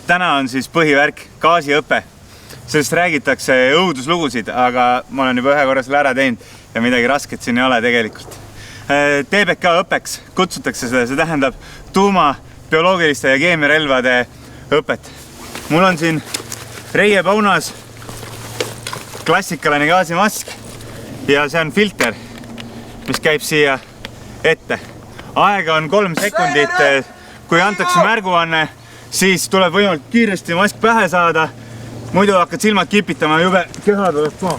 täna on siis põhivärk gaasiõpe. Sellest räägitakse õuduslugusid, aga ma olen juba ühe korra selle ära teinud ja midagi rasket siin ei ole tegelikult. TBK õppeks kutsutakse seda, see tähendab tuuma, bioloogiliste ja keemiarelvade õpet. Mul on siin Reie Paunas klassikaline gaasimask ja see on filter, mis käib siia ette. Aega on 3 sekundit, kui antakse märguanne, siis tuleb võimalikult kiiresti mask pähe saada, muidu hakkad silmad kipitama, jube keha tuleb ka.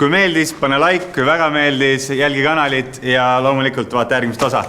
Kui meeldis, pane like, kui väga meeldis, jälgi kanalit ja loomulikult vaata järgmist osa.